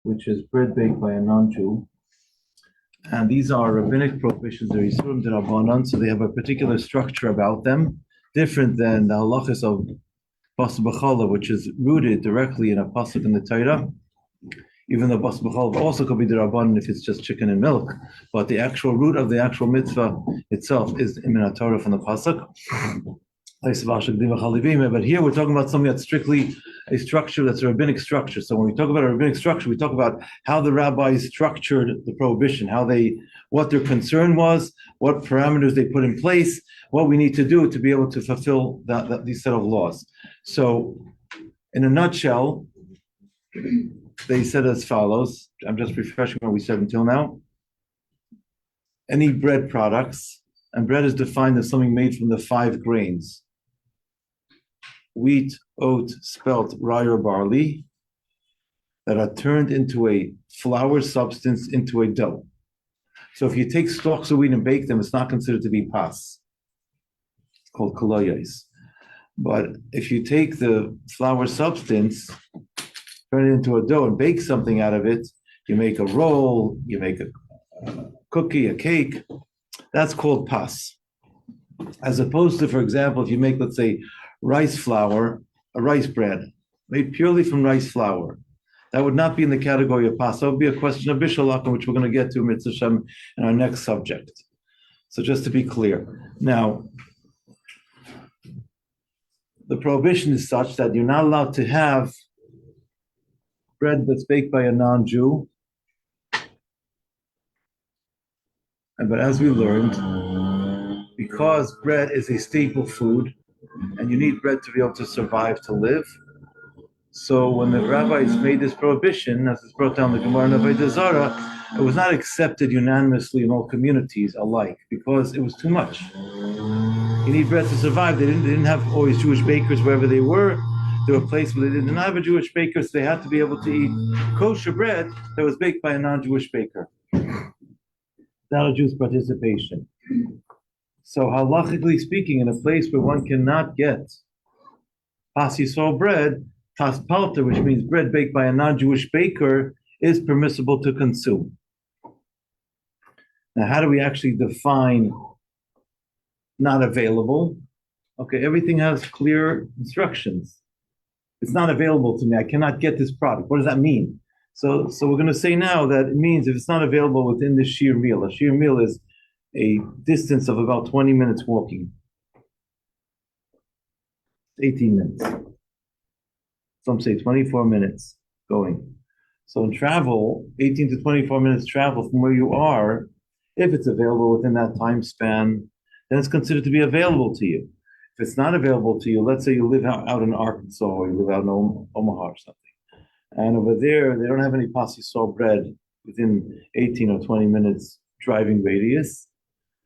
which is bread baked by a non-Jew. And these are rabbinic prohibitions, they're Yisurim D'Rabbanan, so they have a particular structure about them, different than the halachas of Bas B'chala, which is rooted directly in a pasuk in the Torah. Even though Bas B'chala also could be D'Rabbanan if it's just chicken and milk, but the actual root of the actual mitzvah itself is in the Torah from the pasuk. But here we're talking about something that's strictly a structure that's a rabbinic structure. So when we talk about a rabbinic structure, we talk about how the rabbis structured the prohibition, what their concern was, what parameters they put in place, what we need to do to be able to fulfill these set of laws. So in a nutshell, they said as follows. I'm just refreshing what we said until now. Any bread products, and bread is defined as something made from the 5 grains: wheat, oat, spelt, rye, or barley, that are turned into a flour substance into a dough. So if you take stalks of wheat and bake them, it's not considered to be pas. It's called koloyos. But if you take the flour substance, turn it into a dough and bake something out of it, you make a roll, you make a cookie, a cake, that's called pas. As opposed to, for example, if you make, let's say, rice flour, a rice bread, made purely from rice flour, that would not be in the category of pas. That would be a question of bishalach, which we're going to get to Mitzvah Shem in our next subject. So just to be clear. Now, the prohibition is such that you're not allowed to have bread that's baked by a non-Jew. But as we learned, because bread is a staple food, and you need bread to be able to survive, to live. So when the rabbis made this prohibition, as it's brought down the Gemara in Avodah Zarah, it was not accepted unanimously in all communities alike because it was too much. You need bread to survive. They didn't have always Jewish bakers wherever they were. There were places where they didn't have a Jewish baker, so they had to be able to eat kosher bread that was baked by a non-Jewish baker. Without a Jew's participation. So halachically speaking, in a place where one cannot get pas Yisrael bread, pas palter, which means bread baked by a non-Jewish baker, is permissible to consume. Now, how do we actually define not available? Okay, everything has clear instructions. It's not available to me. I cannot get this product. What does that mean? So we're going to say now that it means if it's not available within the sheer meal. A sheer meal is a distance of about 20 minutes walking. 18 minutes. Some say 24 minutes going. So in travel, 18 to 24 minutes travel from where you are, if it's available within that time span, then it's considered to be available to you. If it's not available to you, let's say you live out in Arkansas or you live out in Omaha or something, and over there they don't have any pas Yisrael bread within 18 or 20 minutes driving radius,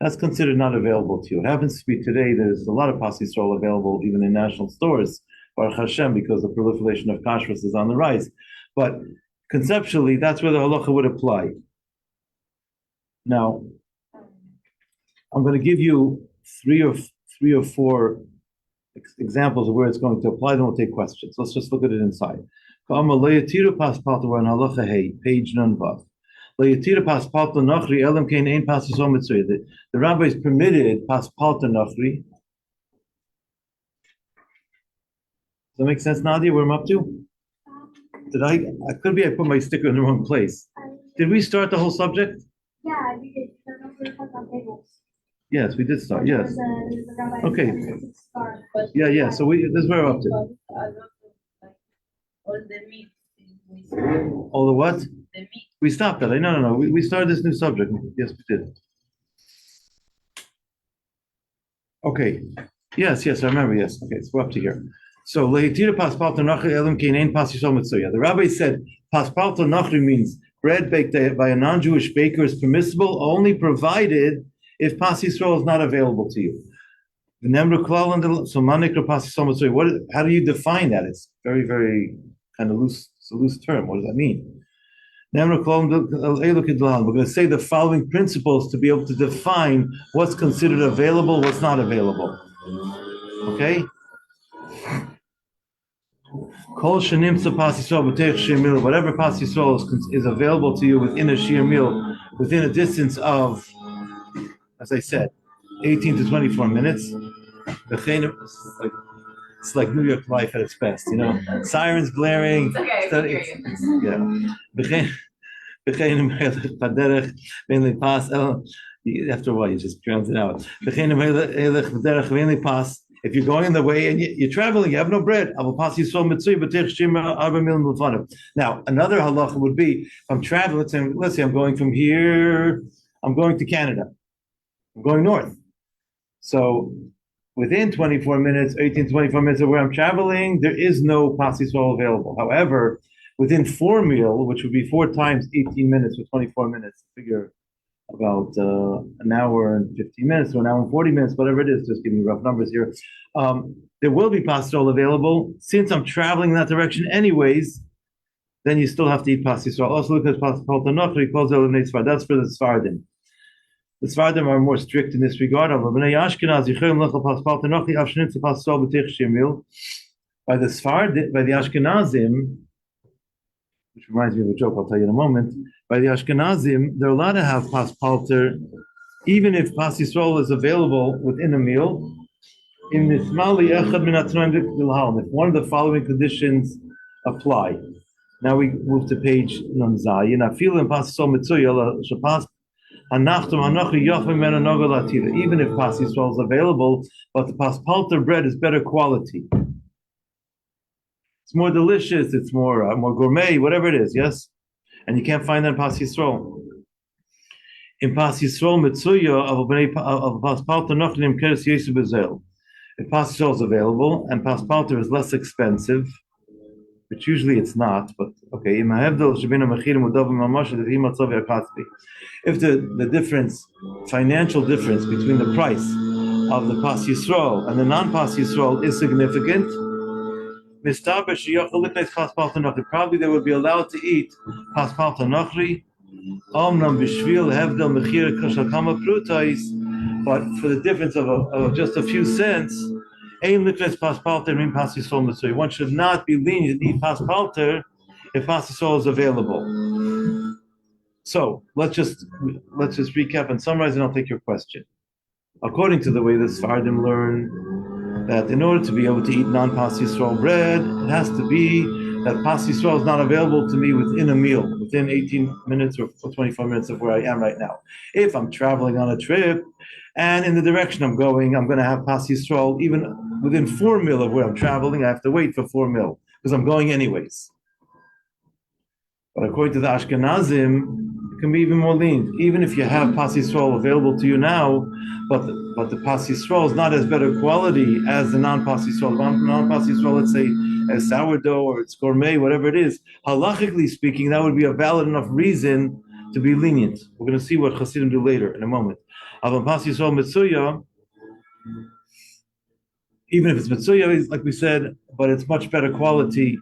that's considered not available to you. It happens to be today there's a lot of pas Yisrael available even in national stores, Baruch Hashem, because the proliferation of kashrus is on the rise. But conceptually, that's where the halacha would apply. Now, I'm going to give you three or four examples of where it's going to apply, then we'll take questions. Let's just look at it inside. We're in halacha hey, page nunvav. The rabbis permitted pas palta nachri. Does that make sense, Nadia, where I'm up to? I could be I put my sticker in the wrong place. Did we start the whole subject? Yeah, we did. Yes, we did start, yes. Okay. Yeah, so this is where we're up to. All the meat. All the what? The meat. We stopped that. No. We started this new subject. Yes, we did. Okay. Yes, I remember. Yes. Okay, so we're up to here. So, the rabbi said, paspalta nachri means bread baked by a non-Jewish baker is permissible only provided if pas Yisrael is not available to you. How do you define that? It's very, very kind of loose. It's a loose term. What does that mean? We're going to say the following principles to be able to define what's considered available, what's not available. Okay? Kol shenimtza pas Yisrael b'teich shir mil, whatever pas Yisrael is available to you within a shir mil, within a distance of, as I said, 18 to 24 minutes. It's like New York life at its best, Sirens blaring. It's okay, Yeah. After a while, you just drown it out. If you're going in the way and you're traveling, you have no bread. Now, another halacha would be if I'm traveling, let's say I'm going from here, I'm going to Canada, I'm going north. So within 24 minutes, 18, 24 minutes of where I'm traveling, there is no pas Yisrael available. However, within 4 mil, which would be 4 times 18 minutes or 24 minutes, figure about an hour and 15 minutes or an hour and 40 minutes, whatever it is, just giving you rough numbers here. There will be pas Yisrael available. Since I'm traveling in that direction anyways, then you still have to eat pas Yisrael. Also, look at pas Paltanach, he calls it eliminates Sfar. That's for the Sfardim. The Sfardim are more strict in this regard. By the Ashkenazim, which reminds me of a joke I'll tell you in a moment. By the Ashkenazim, they're allowed to have pas palter, even if pas Yisrael is available within a meal. If one of the following conditions apply. Now we move to page Nun Zayin. Even if pas Yisrael is available, but the pas palter bread is better quality. It's more delicious, it's more gourmet, whatever it is, yes? And you can't find that in pas Yisrael. In pas Yisrael, mitzuya of pas palter nochlim keres yesu bezel. If pas Yisrael is available and pas palter is less expensive, which usually it's not, but okay. If the difference, financial difference between the price of the pas Yisrael and the non-pas Yisrael is significant, probably they would be allowed to eat pas palter nochri, but for the difference of just a few cents, one should not be lenient to eat pas palter if pas Yisrael is available. So let's just recap and summarize, and I'll take your question. According to the way the Sfardim learn, that in order to be able to eat non-pas Yisrael bread, it has to be that pas Yisrael is not available to me within a meal, within 18 minutes or 24 minutes of where I am right now. If I'm traveling on a trip, and in the direction I'm going to have pas Yisrael even within 4 mil of where I'm traveling. I have to wait for 4 mil because I'm going anyways. But according to the Ashkenazim, it can be even more lenient. Even if you have pas Yisrael available to you now, but the pas Yisrael is not as better quality as the non-pas Yisrael. Non-pas Yisrael, let's say, as sourdough or it's gourmet, whatever it is. Halachically speaking, that would be a valid enough reason to be lenient. We're going to see what Hasidim do later in a moment. Pas Yisrael Mitzuya, even if it's Mitzuya, like we said, but it's much better quality.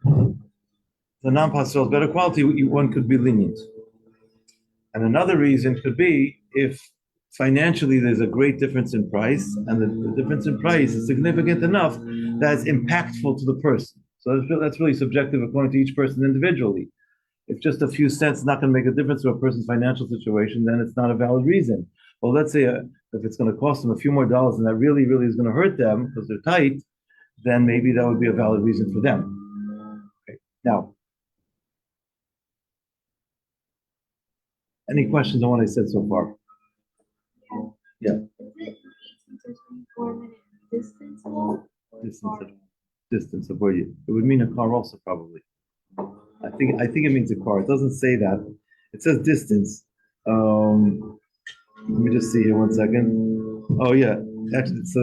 The non-pas Yisrael is better quality, one could be lenient. And another reason could be if financially there's a great difference in price, and the difference in price is significant enough that it's impactful to the person. So that's really subjective according to each person individually. If just a few cents is not going to make a difference to a person's financial situation, then it's not a valid reason. Well, let's say if it's going to cost them a few more dollars and that really, really is going to hurt them because they're tight, then maybe that would be a valid reason for them. Okay. Now, any questions on what I said so far? Yeah. Is it 18 to 24 minute distance walk? Distance of where you. It would mean a car also probably. I think it means a car. It doesn't say that. It says distance. Let me just see here 1 second. Oh yeah, actually, so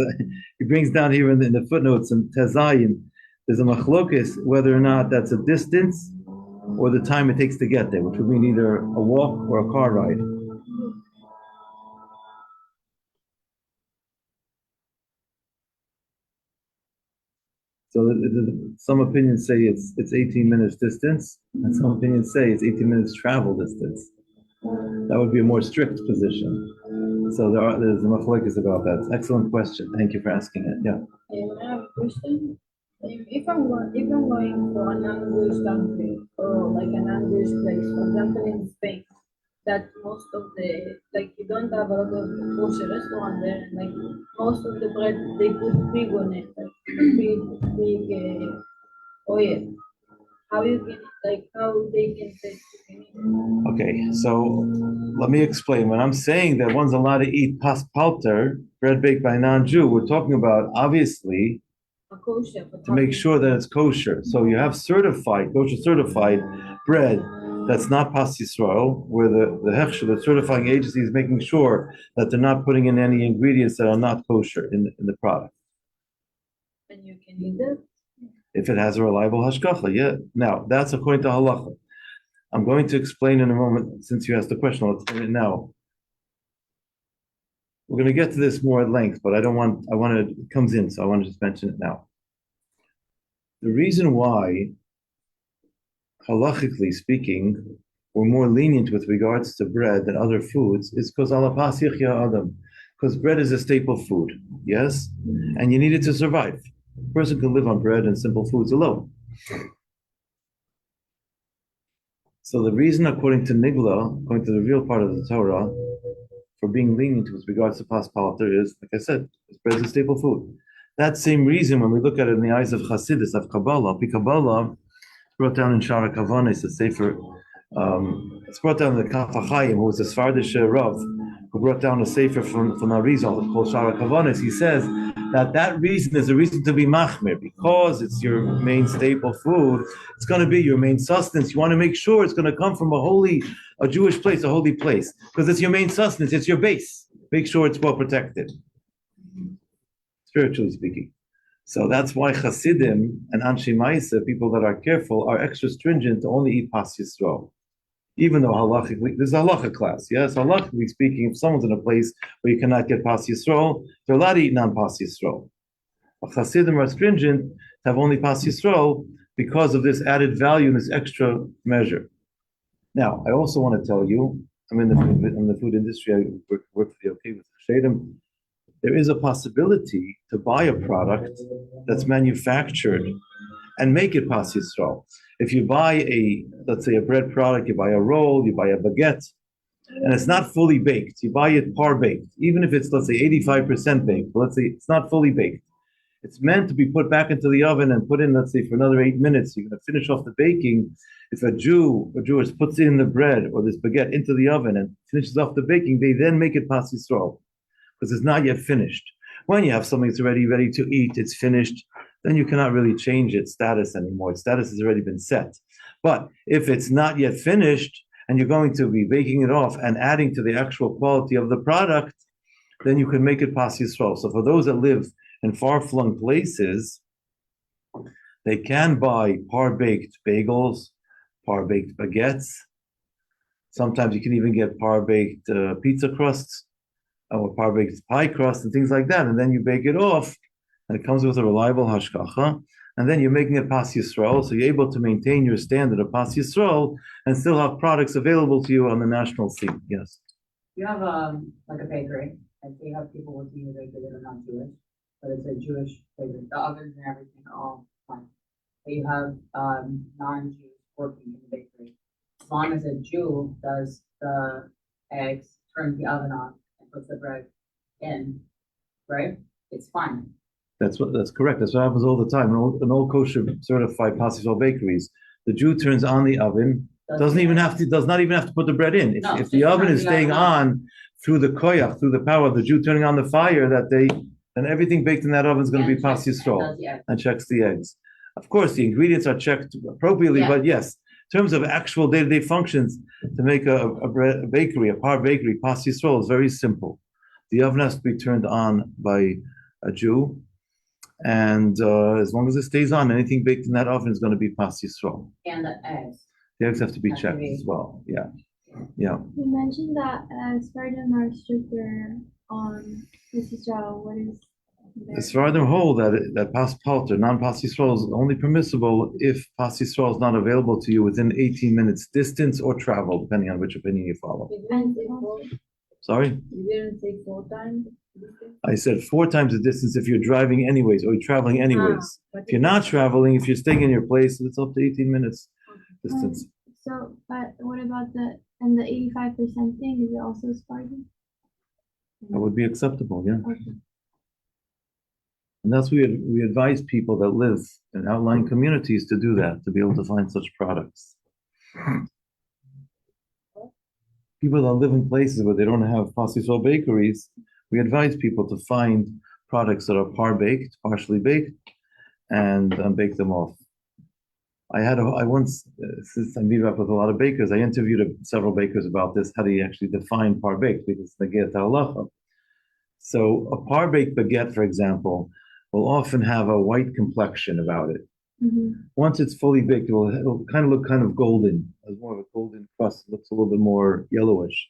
he brings down here in the footnotes and Tezayin. There's a machlokes whether or not that's a distance or the time it takes to get there, which would mean either a walk or a car ride. So some opinions say it's 18 minutes distance, and some opinions say it's 18 minutes travel distance. That would be a more strict position. So there's a machlokes about that. Excellent question. Thank you for asking it. Yeah. I have a question. If I'm going for a non-Jewish country or like a non-Jewish place, for example in Spain, that most of the like you don't have a lot of kosher restaurant there, and like most of the bread they put pig on it, like big oil. How you can like how they can say you can eat Okay, so let me explain. When I'm saying that one's allowed to eat pas palter, bread baked by a non-Jew, we're talking about obviously a kosher, but to make sure that it's kosher. So you have certified, kosher certified bread that's not pas Yisrael, where the hechsher, the certifying agency, is making sure that they're not putting in any ingredients that are not kosher in the product. and you can eat it. If it has a reliable hashgacha, yeah. Now, that's according to halacha. I'm going to explain in a moment, since you asked the question, I'll explain it now. We're going to get to this more at length, but I want to, it comes in, so I want to just mention it now. The reason why, halachically speaking, we're more lenient with regards to bread than other foods is because ala pas yichya adam, because bread is a staple food, yes? And you need it to survive. A person can live on bread and simple foods alone. So the reason, according to Nigla, according to the real part of the Torah, for being lenient with regards to pas palter is, like I said, bread is a staple food. That same reason, when we look at it in the eyes of Chassidus, of Kabbalah, Kabbalah brought down in Shara Kavanis, the Sefer, it's brought down in the Kaf HaChaim, who was a Sfardish Rav, who brought down a Sefer from Arizal called Shara Kavanis. He says that reason is a reason to be machmir, because it's your main staple food. It's going to be your main sustenance. You want to make sure it's going to come from a Jewish place, a holy place, because it's your main sustenance. It's your base. Make sure it's well protected, spiritually speaking. So that's why Hasidim and Anshe Maisa, people that are careful, are extra stringent to only eat pas Yisrael. Even though halachically, this is a halacha class, yes? Halachically speaking, if someone's in a place where you cannot get pas Yisrael, they're allowed to eat non-pas Yisrael. But Hasidim are stringent to have only pas Yisrael because of this added value and this extra measure. Now, I also want to tell you, I'm in the food industry, I work for the OK with Shadim. There is a possibility to buy a product that's manufactured and make it pas Yisrael. If you buy let's say a bread product, you buy a roll, you buy a baguette, and it's not fully baked, you buy it par baked, even if it's, let's say, 85% baked, let's say it's not fully baked. It's meant to be put back into the oven and put in, let's say, for another 8 minutes. You're going to finish off the baking. If a Jewish puts in the bread or this baguette into the oven and finishes off the baking, they then make it pas Yisrael, because it's not yet finished. When you have something that's already ready to eat, it's finished, then you cannot really change its status anymore. Its status has already been set. But if it's not yet finished and you're going to be baking it off and adding to the actual quality of the product, then you can make it pas Yisrael. So for those that live in far-flung places, they can buy par-baked bagels, par-baked baguettes. Sometimes you can even get par-baked pizza crusts, or par-baked pie crust and things like that, and then you bake it off, and it comes with a reliable hashgacha, and then you're making it pas Yisrael, so you're able to maintain your standard of pas Yisrael and still have products available to you on the national scene. Yes. You have like a bakery, and so you have people working in the bakery that are not Jewish, but it's a Jewish bakery. The ovens and everything are all fine. But you have non-Jews working in the bakery. As long as a Jew does the eggs, turns the oven on, puts the bread in, right? It's fine. That's correct. That's what happens all the time. In all kosher certified pas Yisrael bakeries, the Jew turns on the oven, does not even have to put the bread in. If the oven is staying on through the koyach, through the power of the Jew turning on the fire, then everything baked in that oven is going to be pas Yisrael and checks the eggs. Of course, the ingredients are checked appropriately, but yes, in terms of actual day-to-day functions, to make a bakery, a par bakery, pas Yisrael is very simple. The oven has to be turned on by a Jew, and as long as it stays on, anything baked in that oven is going to be pas Yisrael. And the eggs. The eggs have to be checked as well. Yeah. You mentioned that Spartan are stricter on pas Yisrael. What is the Sfardim hold that pas palter, non-pas Yisrael, is only permissible if pas Yisrael is not available to you within 18 minutes distance or travel, depending on which opinion you follow. Sorry? You didn't say 4 times? I said 4 times the distance if you're driving anyways, or you're traveling anyways. But If you're not traveling, if you're staying in your place, it's up to 18 minutes distance. So, but what about the 85% thing? Is it also Spartan? That would be acceptable, yeah. Okay. And that's we advise people that live in outlying communities to do that, to be able to find such products. People that live in places where they don't have pasisol bakeries, we advise people to find products that are par-baked, partially baked, and bake them off. I once, since I meet up with a lot of bakers, I interviewed several bakers about this, how do you actually define par-baked, because they get halacha. So a par-baked baguette, for example, will often have a white complexion about it. Mm-hmm. Once it's fully baked, it'll kind of look kind of golden. It's more of a golden crust. It looks a little bit more yellowish.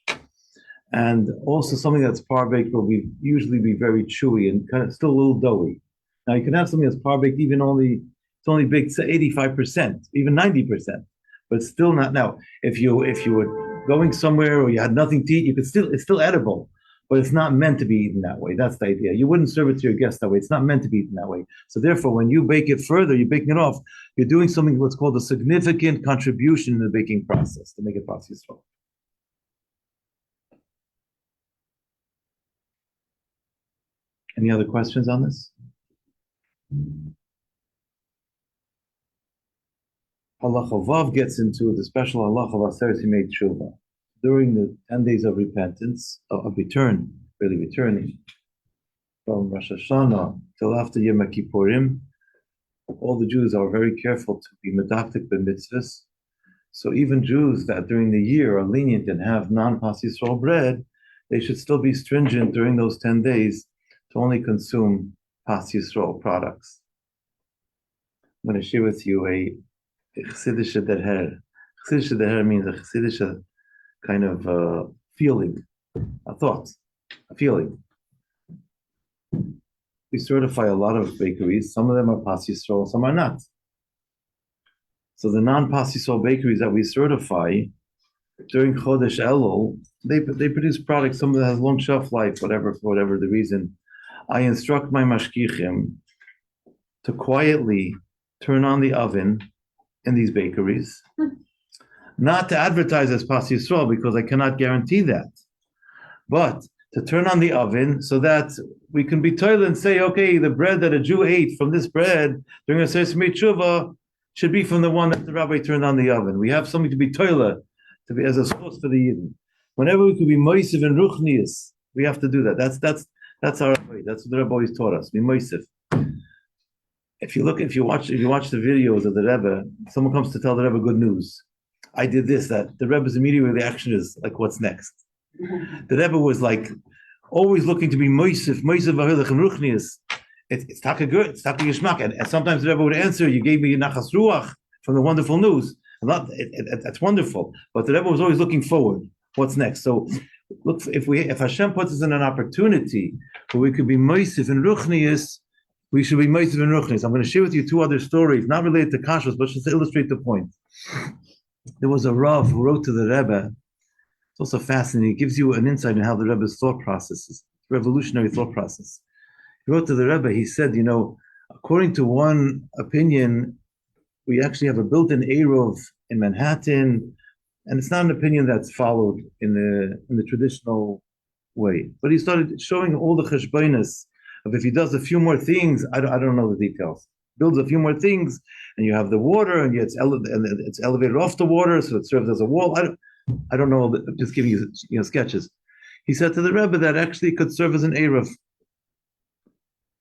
And also something that's par-baked will usually be very chewy and kind of still a little doughy. Now you can have something that's par-baked it's only baked to 85%, even 90%, but still not. Now, if you were going somewhere or you had nothing to eat, it's still edible, but it's not meant to be eaten that way. That's the idea. You wouldn't serve it to your guests that way. It's not meant to be eaten that way. So therefore, when you bake it further, you're baking it off, you're doing something what's called a significant contribution in the baking process to make it possible. Any other questions on this? Halacha Vav gets into the special halacha of Aseret Yimei Tshuva. During the 10 days of repentance, of returning from Rosh Hashanah till after Yom Kippurim, all the Jews are very careful to be medaktik b'mitzvahs. So even Jews that during the year are lenient and have non-Pas Yisrael bread, they should still be stringent during those 10 days to only consume Pas Yisrael products. I'm going to share with you a chassidische derher. Chassidische derher means a chassidische kind of feeling, a thought, a feeling. We certify a lot of bakeries. Some of them are Pas Yisrael, some are not. So the non-Pas Yisrael bakeries that we certify during Chodesh Elul, they produce products. Some of them has long shelf life, for whatever the reason. I instruct my mashkichim to quietly turn on the oven in these bakeries, not to advertise as Pas Yisrael because I cannot guarantee that, but to turn on the oven so that we can be toilet and say, okay, the bread that a Jew ate from this bread during a Aseret Yimei Tshuva should be from the one that the rabbi turned on the oven. We have something to be toilet, to be as a source for the Yidden. Whenever we could be moisiv and ruchnius, we have to do that. That's our way. That's what the Rebbe always taught us. Be moisiv. If you watch the videos of the Rebbe, someone comes to tell the Rebbe good news. I did this, that. The Rebbe's immediate reaction is like, what's next? The Rebbe was like always looking to be moisif v'hilach and ruchnius. It's taka good, it's taka yishmak. And sometimes the Rebbe would answer, you gave me nachas ruach from the wonderful news. That's wonderful. But the Rebbe was always looking forward. What's next? So look, if Hashem puts us in an opportunity where we could be moisif and ruchnius, we should be moisif and ruchnius. I'm going to share with you 2 other stories, not related to kashrus, but just to illustrate the point. There was a Rav who wrote to the Rebbe. It's also fascinating. It gives you an insight in how the Rebbe's thought process is, revolutionary thought process. He wrote to the Rebbe, he said, according to one opinion, we actually have a built-in Eruv in Manhattan, and it's not an opinion that's followed in the traditional way. But he started showing all the cheshbonos of if he does a few more things, I don't know the details, builds a few more things, and you have the water, and it's elevated off the water, so it serves as a wall. I don't know, just giving you sketches. He said to the Rebbe that actually could serve as an Eruv.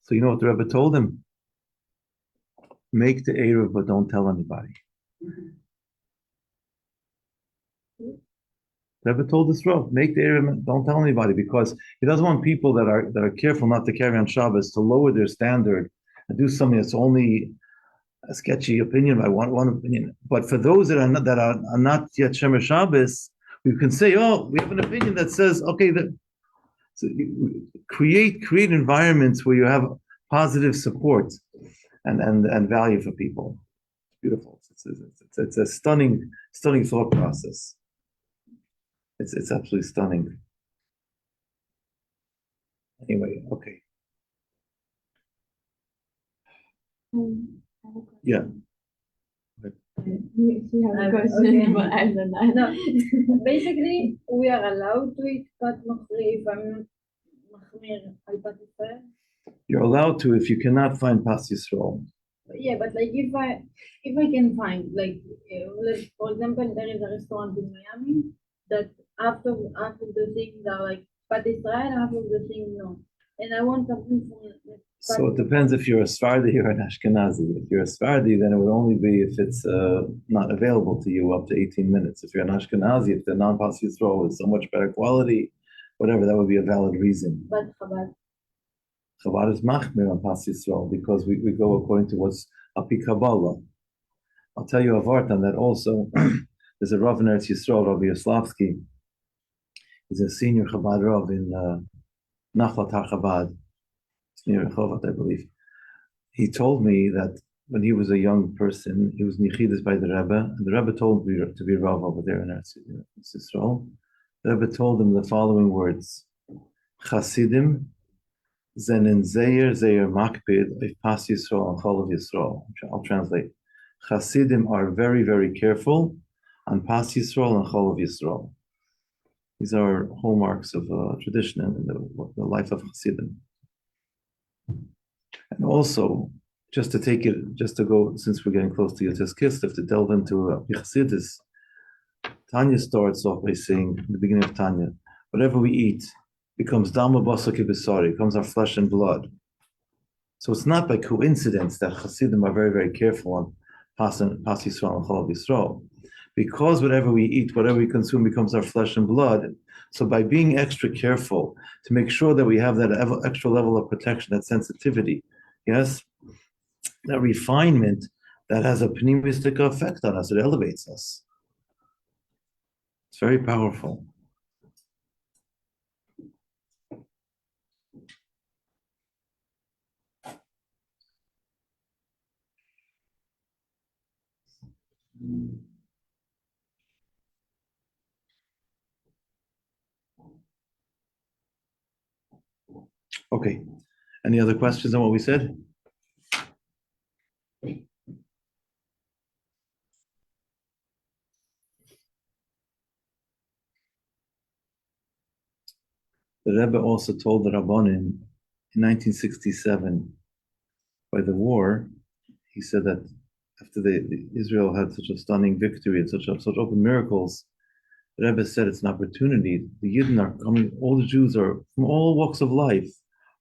So you know what the Rebbe told him? Make the Eruv, but don't tell anybody. The Rebbe told this Rav, make the Eruv, don't tell anybody, because he doesn't want people that are careful not to carry on Shabbos to lower their standard and do something that's only a sketchy opinion by one opinion. But for those that are not yet Shemer Shabbos, we can say, we have an opinion that says, okay, so create environments where you have positive support and value for people. It's beautiful. It's a stunning thought process. It's absolutely stunning. Anyway, okay. I have a question. Yeah. You have a Okay. question, but I don't know. No, basically, we are allowed to eat cut machri if I'm not machmir al pat Israel. You're allowed to if you cannot find Pas Yisrael. Yeah, but like if I can find like for example, there is a restaurant in Miami that half of the things are like pat Israel, half of the things no, and I want something from like, So it depends if you're a Sephardi or an Ashkenazi. If you're a Sephardi, then it would only be if it's not available to you up to 18 minutes. If you're an Ashkenazi, if the non-Pas Yisrael is so much better quality, whatever, that would be a valid reason. But Chabad. Chabad is machmir on Pas Yisrael because we go according to what's Api Kabbalah. I'll tell you a vart on that also. There's a Rav in Eretz Yisrael, Rabbi Yoslavsky. He's a senior Chabad Rav in Nachlat HaChabad. It's near Rehovot, I believe. He told me that when he was a young person, he was nichidus by the Rebbe, and the Rebbe told him to be Rav over there in Eretz Yisrael. The Rebbe told him the following words: Chasidim zenen zeir makpid if Pas Yisrael and Chol of Yisrael. I'll translate. Chasidim are very, very careful on Pas Yisrael and Chol of Yisrael. These are hallmarks of tradition and the life of Chasidim. And also, just to go, since we're getting close to Yotes Kislev, to delve into Chassidus, Tanya starts off by saying, in the beginning of Tanya, whatever we eat becomes Dama Basa Kibisari, becomes our flesh and blood. So it's not by coincidence that Chassidim are very, very careful on Pas Yisrael and Chol Yisrael. Because whatever we eat, whatever we consume becomes our flesh and blood. So by being extra careful to make sure that we have that extra level of protection, that sensitivity, yes, that refinement, that has a pneumistic effect on us, it elevates us. It's very powerful. Okay. Any other questions on what we said? The Rebbe also told the Rabbanim in 1967, by the war, he said that after Israel had such a stunning victory and such open miracles, the Rebbe said it's an opportunity. The Yidden are coming, all the Jews are from all walks of life,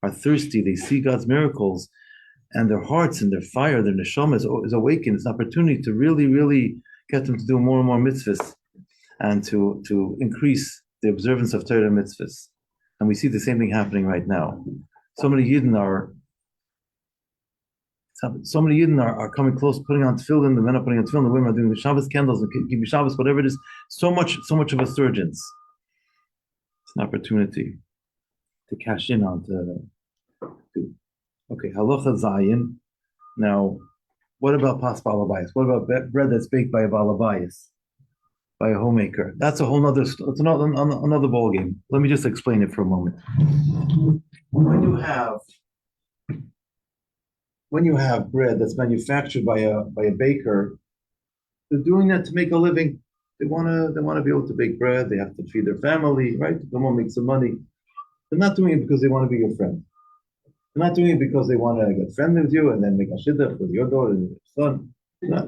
are thirsty, they see God's miracles, and their hearts and their fire, their neshama is awakened. It's an opportunity to really, really get them to do more and more mitzvahs and to increase the observance of Torah mitzvahs. And we see the same thing happening right now. So many Yidden are coming close, putting on tefillin, the men are putting on tefillin, the women are doing the Shabbos candles, and give you Shabbos, whatever it is. So much of a surgence. It's an opportunity to cash in on okay, halacha zayin. Now, what about pas balabayas? What about bread that's baked by a balabayas, by a homemaker? That's a whole nother. It's another ball game. Let me just explain it for a moment. When you have bread that's manufactured by a baker, they're doing that to make a living. They wanna be able to bake bread. They have to feed their family, right? They want to make some money. They're not doing it because they want to be your friend. They're not doing it because they want to get friendly with you and then make a shidduch with your daughter and your son.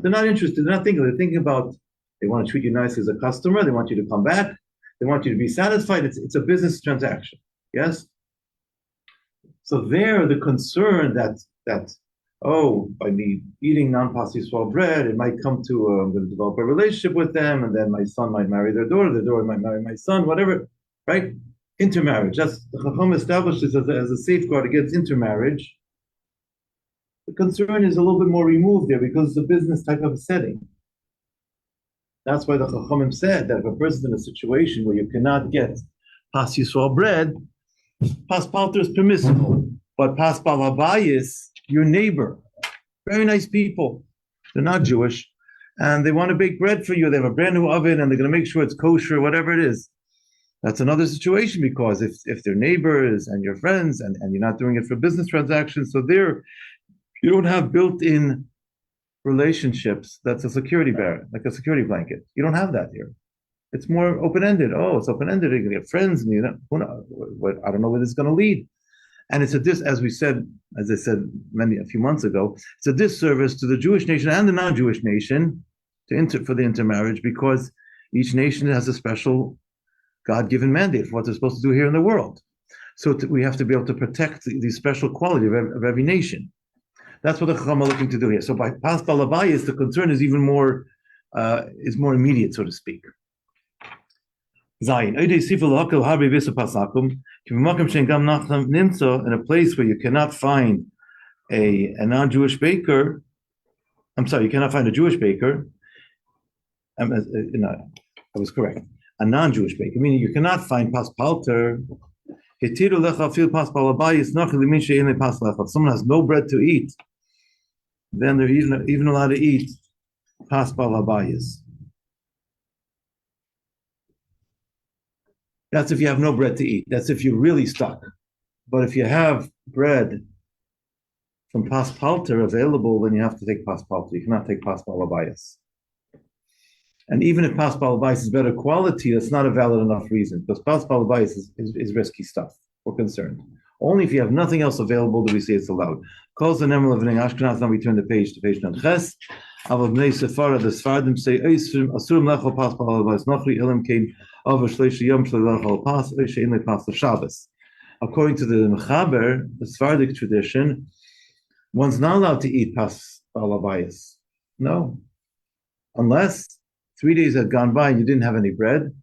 They're not interested. They're not thinking. They're thinking about they want to treat you nice as a customer. They want you to come back. They want you to be satisfied. It's a business transaction. Yes. So there, the concern that by me eating non-Pas Yisrael bread, it might come to I'm going to develop a relationship with them, and then my son might marry their daughter might marry my son, whatever, right? Intermarriage. That's the Chacham established this as a safeguard against intermarriage. The concern is a little bit more removed there because it's a business type of setting. That's why the Chachamim said that if a person's in a situation where you cannot get Pas Yisrael bread, Pas Palter is permissible, but Pas Balabayis, your neighbor, very nice people. They're not Jewish, and they want to bake bread for you. They have a brand new oven, and they're going to make sure it's kosher, whatever it is. That's another situation, because if they're neighbors and your friends and you're not doing it for business transactions, so there you don't have built-in relationships. That's a security barrier, like a security blanket. You don't have that here. It's more open-ended. Oh, it's open-ended. You're gonna get friends, and I don't know where this is going to lead. And it's as I said a few months ago, it's a disservice to the Jewish nation and the non-Jewish nation for the intermarriage, because each nation has a special God-given mandate for what they're supposed to do here in the world. So we have to be able to protect the special quality of every nation. That's what the Chacham are looking to do here. So by Pas Balabayis, the concern is even more immediate, so to speak. Zayin. In a place where you cannot find a non-Jewish baker, you cannot find a Jewish baker. I was correct. A non-Jewish baker, meaning you cannot find pas palter. If someone has no bread to eat, then they're even allowed to eat pas balabayis. That's if you have no bread to eat. That's if you're really stuck. But if you have bread from pas palter available, then you have to take pas palter. You cannot take pas balabayis. And even if pas balabais is better quality, that's not a valid enough reason, because pas balabais is risky stuff. We're concerned. Only if you have nothing else available do we say it's allowed. Calls the Nemal of Ashkenaz. Now we turn the page to page Nanches. Avad Bnei Sephara, the Sfardim say, Asurim lecho pas balabais nochri ilim kein over shleishi yom shleilachal pas shein lepas Shabbos. According to the Mechaber, the Sephardic tradition, one's not allowed to eat pas balabais. No, unless 3 days had gone by and you didn't have any bread,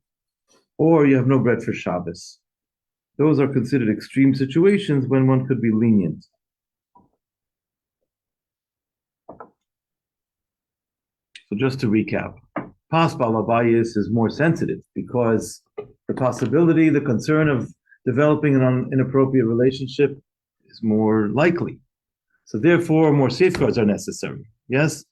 or you have no bread for Shabbos. Those are considered extreme situations when one could be lenient. So just to recap, pas balabayis is more sensitive because the possibility, the concern of developing an inappropriate relationship is more likely. So therefore, more safeguards are necessary. Yes?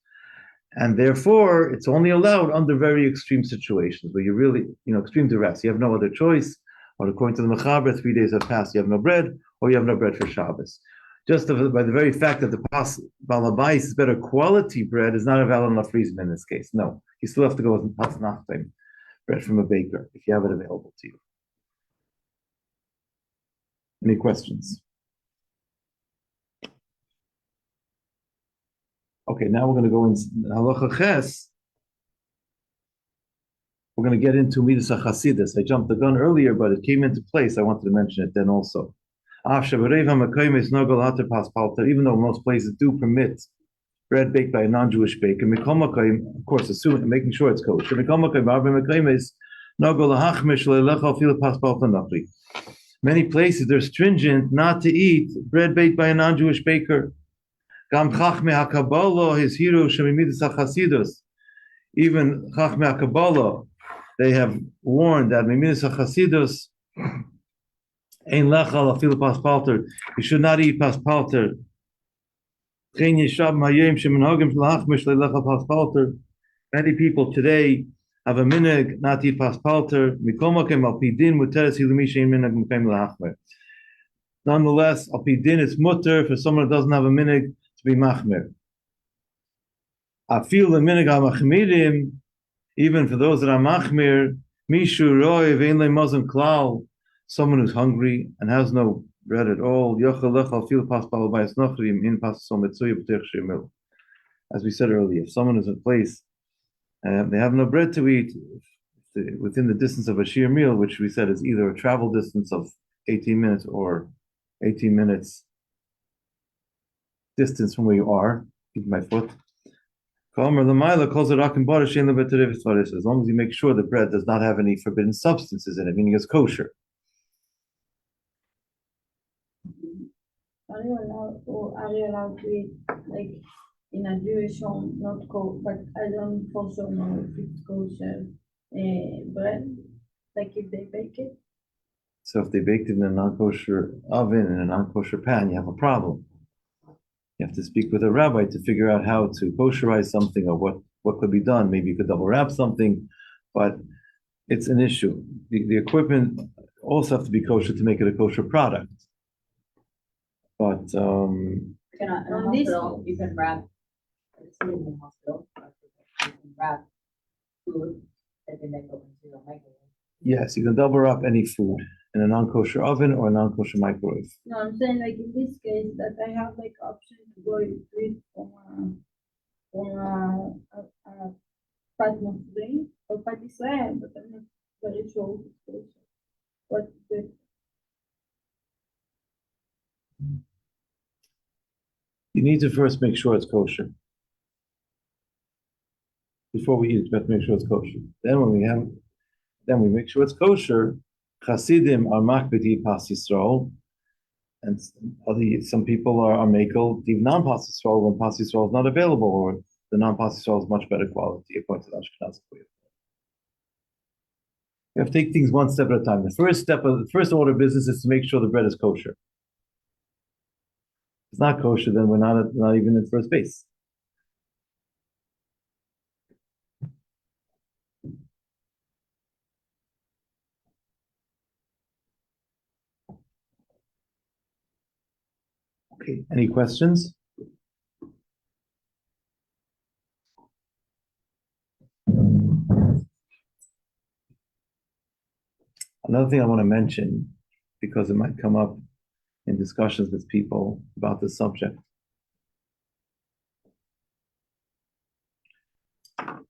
And therefore, it's only allowed under very extreme situations where you really, extreme duress. You have no other choice. Or according to the Mechaber, 3 days have passed, you have no bread, or you have no bread for Shabbos. Just by the very fact that the pas balabais is better quality bread is not a valid enough reason in this case. No, you still have to go with pas nachtim, bread from a baker, if you have it available to you. Any questions? Okay, now we're going to go in Halacha Ches. We're going to get into Midas HaChasidus. I jumped the gun earlier, but it came into place. I wanted to mention it then also. Even though most places do permit bread baked by a non-Jewish baker, of course, assuming making sure it's kosher. Many places they're stringent not to eat bread baked by a non-Jewish baker. Even Chachmei HaKabbalah, they have warned that Mimidas HaChasidus ein lechal afilu pas palter. You should not eat pas palter. Many people today have a minhag not to eat pas palter. Nonetheless, al pi din it's mutter for someone who doesn't have a minhag to be machmer. I feel the minhag machmirim, even for those that are machmir, mishu roy vein le mazon klal, someone who's hungry and has no bread at all. As we said earlier, if someone is in a place and they have no bread to eat, within the distance of a sheer meal, which we said is either a travel distance of 18 minutes or 18 minutes distance from where you are, keep my foot. As long as you make sure the bread does not have any forbidden substances in it, meaning it's kosher. Are you allowed to eat like in a Jewish home, not kosher, but I don't also know if it's kosher bread, like if they bake it? So if they baked it in a non-kosher oven, in a non-kosher pan, you have a problem. You have to speak with a rabbi to figure out how to kosherize something or what could be done. Maybe you could double wrap something, but it's an issue. The equipment also have to be kosher to make it a kosher product. But In a On this hospital, you can wrap, I've seen it in the hospital, you can wrap food and then they go into the microwave. yes, you can double wrap any food in a non-kosher oven or a non-kosher microwave. No, I'm saying like in this case that I have like option to go to it from a Pat Muslim or Pat Israel, but I'm not very sure if it's kosher. What the You need to first make sure it's kosher. Before we eat it, we have to make sure it's kosher. Then we make sure it's kosher. Chasidim are makbidi pas Yisrael, and some people are makel div non-pas Yisrael when pas Yisrael is not available, or the non-pas Yisrael is much better quality according to the Ashkenazi way. You have to take things one step at a time. The first order of business is to make sure the bread is kosher. If it's not kosher, then we're not even in first base. Okay, any questions? Another thing I want to mention, because it might come up in discussions with people about this subject. I'm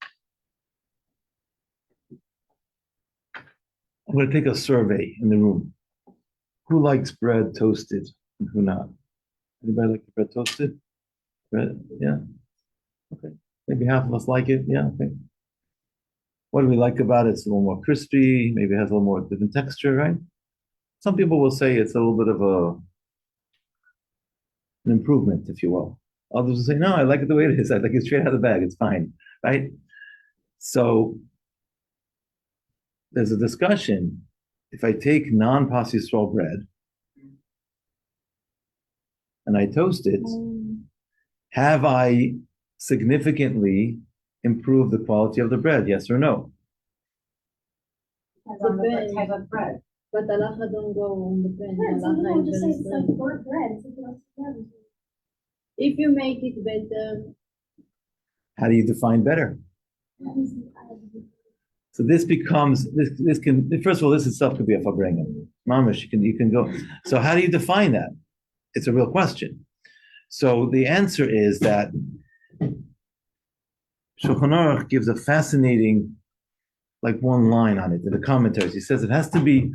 going to take a survey in the room. Who likes bread toasted and who not? Anybody like the bread toasted? Bread? Yeah. Okay. Maybe half of us like it. Yeah. Okay. What do we like about it? It's a little more crispy. Maybe it has a little more different texture, right? Some people will say it's a little bit of an improvement, if you will. Others will say, no, I like it the way it is. I like it straight out of the bag. It's fine, right? So there's a discussion. If I take non-pas Yisrael bread and I toast it, have I significantly improved the quality of the bread? Yes or no? Depends on the type of bread. but halacha don't go on the pen. Yeah, some Halacha people is just say very it's like strict. pork bread. It's like else together. If you make it better, How do you define better? So this becomes this can first of all, this itself could be a farbrengen. Mamish, you can go. So how do you define that? It's a real question. So the answer is that Shulchan Aruch gives a fascinating, like one line on it in the commentaries. He says it has to be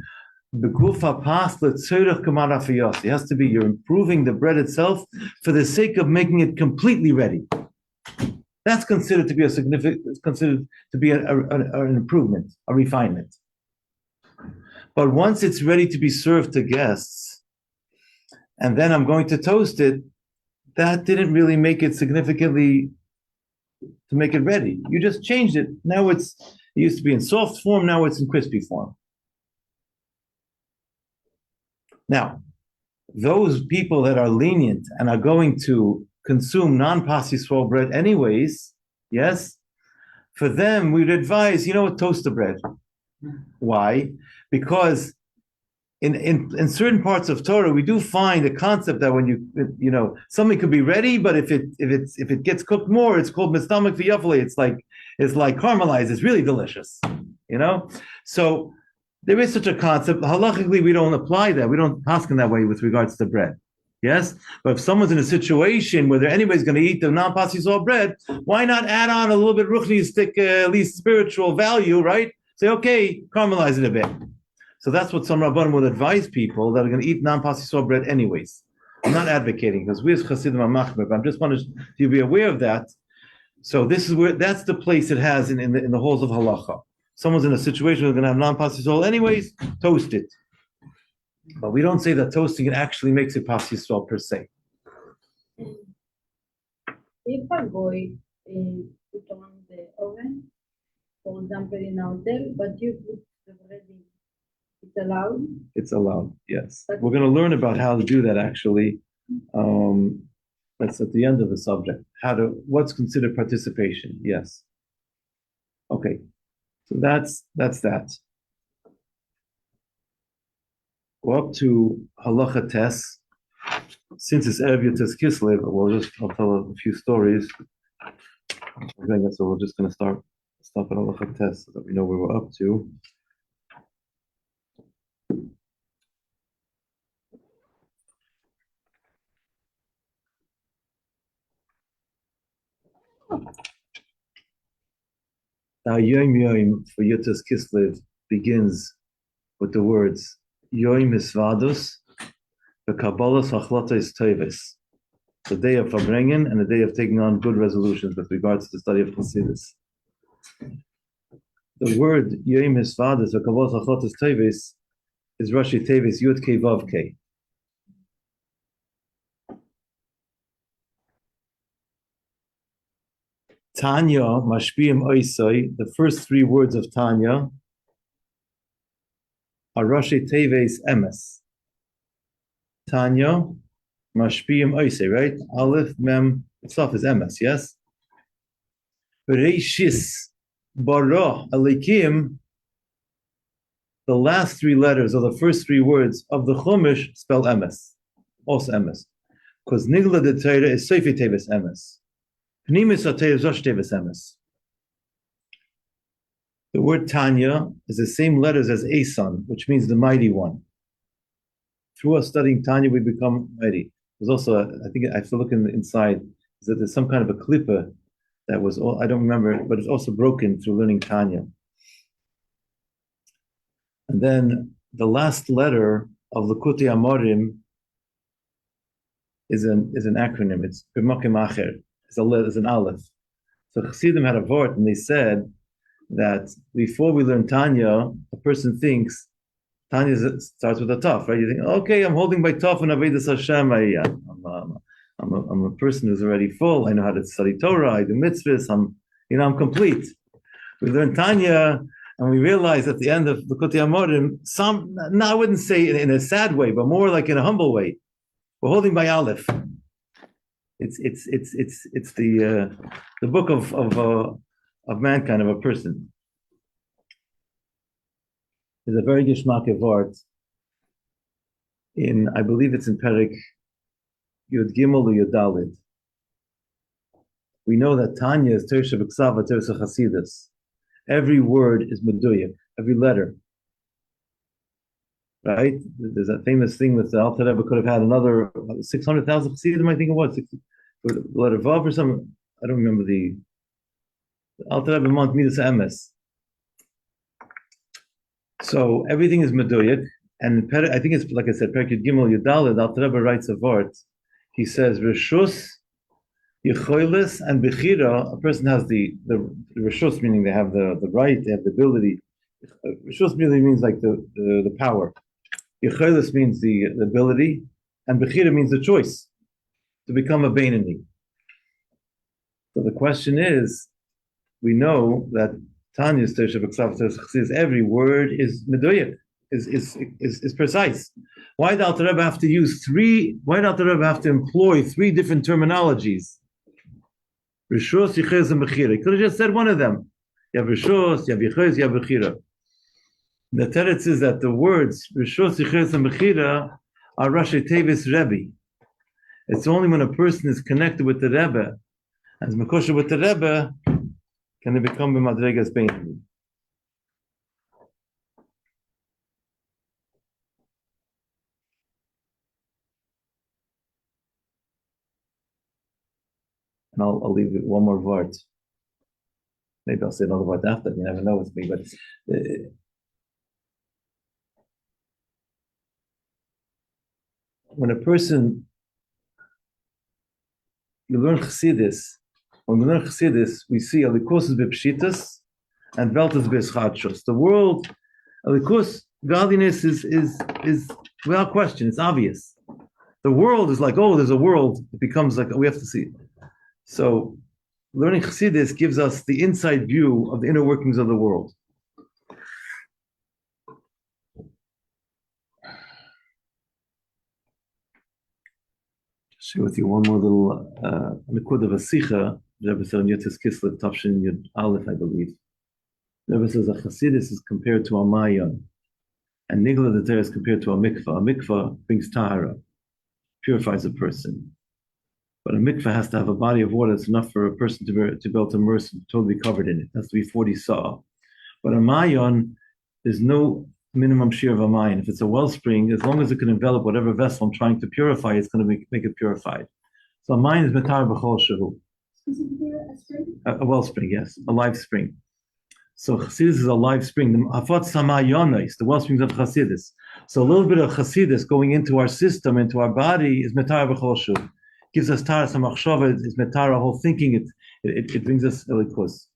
bekufa pas letzorech kamad afiyos. It has to be you're improving the bread itself for the sake of making it completely ready. That's considered to be an improvement, a refinement. But once it's ready to be served to guests, and then I'm going to toast it, that didn't really make it significantly to make it ready. You just changed it. Now it used to be in soft form, now it's in crispy form. Now, those people that are lenient and are going to consume non-pas Yisrael bread anyways, yes, for them we'd advise, toast the bread. Why? Because in certain parts of Torah we do find a concept that when something could be ready, but if it gets cooked more, it's called mistamach v'yafle. It's like caramelized. It's really delicious, So there is such a concept. Halachically, we don't apply that. We don't ask in that way with regards to bread. Yes, but if someone's in a situation where they're anyways going to eat the non-pas Yisrael bread, why not add on a little bit ruchnistic, at least spiritual value, right? Say, okay, caramelize it a bit. So that's what some Rabbanim would advise people that are going to eat non-pas Yisrael bread anyways. I'm not advocating because we as Chassidim are machmir, but I just wanted you to be aware of that. So that's the place it has in the halls of halacha. Someone's in a situation where they're going to have non-pas Yisrael anyways, toast it. But we don't say that toasting it actually makes it pas Yisrael per se. if a goy put on the oven, for example in a hotel, but you put the bread in, it's allowed? It's allowed, yes. We're going to learn about how to do that actually. That's at the end of the subject. What's considered participation? Yes. Okay. So that's that. We're up to Halacha Tes. Since it's Erev Yotes Kislev, I'll tell a few stories. So we're just going to stop at Halacha Tes so that we know where we're up to. Now, Yom Yom for Yotes Kislev begins with the words Yom Hisvadus, the Kabbalas Hachlatos Teves, the day of Farbrengen and the day of taking on good resolutions with regards to the study of Chassidus. The word Yom Hisvadus, the Kabbalas Hachlatos Teves, is Rashi Teves Yud Kei Vav Kei. Tanya, Mashpiyim Oisai, the first three words of Tanya are Rashi Teves Emes. Tanya, Mashpiyim Oisai, right? Aleph, Mem, itself is Emes, yes? Reishis, Bara, Alikim, the last three letters or the first three words of the Chumash spell Emes, also Emes. Because Nigla de Torah is Seifi Teves Emes. Pnimis HaTorah is Rosh Teves Emes. The word Tanya is the same letters as Esan, which means the mighty one. Through us studying Tanya, we become mighty. There's also, I think I have to look inside, is that there's some kind of a klippa that was, I don't remember, but it's also broken through learning Tanya. And then the last letter of Likutei Amorim is an acronym. It's B'makim Acher. It's an aleph. So Chassidim had a vort, and they said that before we learn Tanya, a person thinks Tanya starts with a taf, right? You think, okay, I'm holding my taf and Avodas Hashem. I'm a person who's already full. I know how to study Torah. I do mitzvahs. I'm complete. We learn Tanya, and we realize at the end of Likutei Amorim, I wouldn't say in a sad way, but more like in a humble way. We're holding by aleph. It's the book of mankind, of a person. There's a very gishmak vart in, I believe it's in Perek Yud Gimel or Yud Daled. We know that Tanya is Tersha B'Ksava, Tersha Chasidus. Every word is meduyak, every letter. Right? There's that famous thing with the Alter Rebbe could have had another 600,000 Chassidim, I think it was. Letter Vav or something. I don't remember the Alter Rebbe Mont Midas Emes. So everything is meduyak, and I think it's like I said, Perek Yud Gimel Yudalid. Alter Rebbe writes a vart. He says Reshus, Yechoilis, and Bechira. A person has the Reshus, meaning they have the right, they have the ability. Reshus really means like the power. Yechoilis means the ability, and Bechira means the choice to become a Beinani. So the question is, we know that Tanya's Tersha B'Ksav says every word is meduyak, is precise. Why did Alter Rebbe have to use why did Alter Rebbe have to employ three different terminologies? Rishos, Yiches, and Bechira. He could have just said one of them. You have Rishos, you have Yiches, you have Bechira. The teretz is that the words Rishos, Yiches, and Bechira are Rashi Tevis Rebbe. It's only when a person is connected with the Rebbe, as Mekosher with the Rebbe, can they become b'madregas beinani. And I'll leave it one more vart. Maybe I'll say another vart after. You never know with me, but when a person, you learn Chassidus. When we learn Chassidus, we see Alikus is b'pshitas and Welt is b'eschadshus. The world, Alikus, godliness is without question. It's obvious. The world is like, oh, there's a world. It becomes like, we have to see it. So learning Chassidus gives us the inside view of the inner workings of the world. Share with you one more little likud of a sicha. Rabbi said on Yotes Kislev, Tafshin Yud Aleph, I believe. The Rebbe says a Chassidus is compared to a Mayan, and Nigla the Torah is compared to a mikvah. A mikvah brings tahara, purifies a person. But a mikvah has to have a body of water that's enough for a person to be able to immerse and totally covered in it. It has to be 40 saw. But a mayan, there's no minimum shear of a mayan. If it's a wellspring, as long as it can envelop whatever vessel I'm trying to purify, it's going to make it purified. So a mayan is metar b'chol shehu. A wellspring, yes, a live spring. So Chassidus is a live spring. The Afat Samayonis, the wellsprings of Chassidus. So a little bit of Chassidus going into our system, into our body, is metar b'chol shehu. Gives us taras hamachshava, is metar, our whole thinking. It brings us elikus.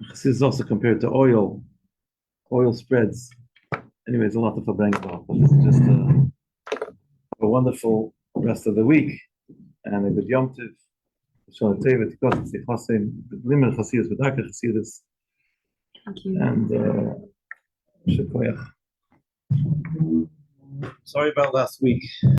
Chassidus is also compared to oil. Oil spreads. Anyway, there's a lot to bring about. But this is just a wonderful rest of the week and a good Yom Tov. Shalom Tov, Tikos, Tzeichasim, Limen Chassidus, V'darka Chassidus. Thank you. And Shekoyach. Sorry about last week.